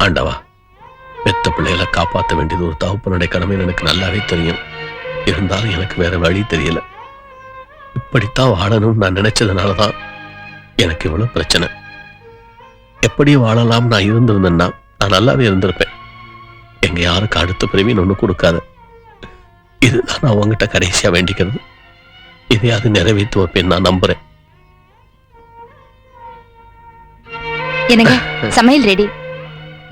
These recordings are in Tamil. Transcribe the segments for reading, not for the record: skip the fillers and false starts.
ஆண்டவா, பெத்த பிள்ளைகளை காப்பாற்ற வேண்டியது ஒரு தகப்பனுடைய கடமைன்னு எனக்கு நல்லாவே தெரியும். இருந்தாலும் எனக்கு வேற வழி தெரியல. இப்படித்தான் வாழணும்னு நான் நினைச்சதுனாலதான் எனக்கு இவ்வளவு பிரச்சனை. எப்படி வாழலாம் நான் இருந்திருந்தேன்னா நான் நல்லாவே இருந்திருப்பேன். எங்க யாருக்கு அடுத்த பிறவின்னு ஒண்ணு கொடுக்காத. இதுதான் நான் உங்ககிட்ட கடைசியா வேண்டிக்கிறது. இதையாவது நிறைவேற்றி வைப்பேன் நான் நம்புறேன். என்னங்க, சமையல் ரெடி.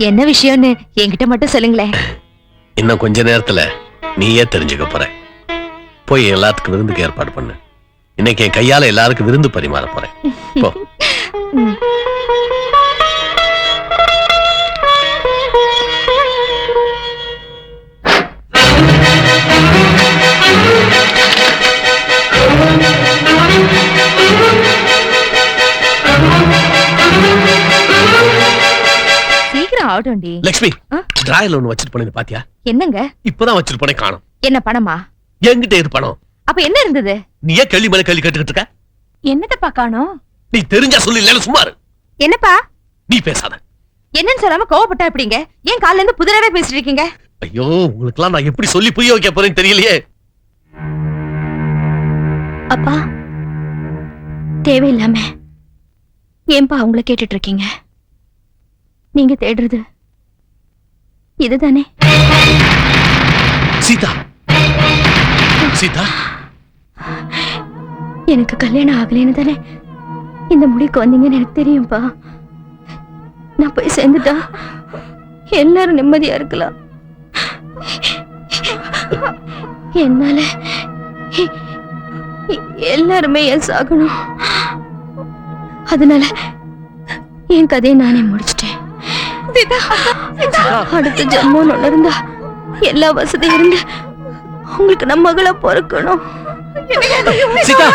என்ன விஷயம்னு என்கிட்ட மட்டும் சொல்லுங்களேன். இன்னும் கொஞ்ச நேரத்துல நீயே தெரிஞ்சுக்க போற. போய் எல்லாத்துக்கும் விருந்துக்கு ஏற்பாடு பண்ணு. இன்னைக்கு என் கையால எல்லாருக்கும் விருந்து பரிமாற போறேன். போ. சீக்கிரம் ஆகட்டும்டி. லட்சுமி, டிராயர்ல ஒண்ணு வச்சிட்டு போனது பாத்தியா? என்னங்க? இப்பதான் வச்சிட்டு போனேன், காணோம். என்ன பணமா? என்கிட்ட இது பணம். அப்ப என்ன இருந்தது? நீ ஏன் கேள்வி மேல கேள்வி கேட்டுக்கிட்டு இருக்க? என்னத்தப்பா காணோம்? நீ தெரிஞ்சா சொல்லு, இல்ல சும்மா இரு. என்னப்பா? நீ பேசாத. என்னன்னு சொல்லாம கோவப்பட்டா எப்படிங்க? ஏன் காலையில இருந்து புதிராவே பேசிட்டு இருக்கீங்க? ஐயோ, உங்களுக்கெல்லாம் நான் எப்படி சொல்லி புரிய வைக்க போறேன்னு தெரியலையே. அப்பா, தேவையில்லாம ஏன்பா அவங்கள கேட்டுட்டு இருக்கீங்க? நீங்க தேடுறது இதுதானே? சீதா, சீதா, எனக்கு கல்யாணம் ஆகலைன்னு தானே இந்த முடிவுக்கு வந்தீங்கன்னு எனக்கு தெரியும்பா. நான் போய் சேர்ந்துட்டா எல்லாரும் நிம்மதியா இருக்கலாம். என்னால எல்லாருமே ஏன் சாகணும்? அதனால என் கதையை நானே முடிச்சிட்டேன். அடுத்த ஜென்மம் ஒண்ணு இருந்தா எல்லா வசதியும் இருந்து உங்களுக்கு நம்ம மகளா பிறக்கணும். சீதா.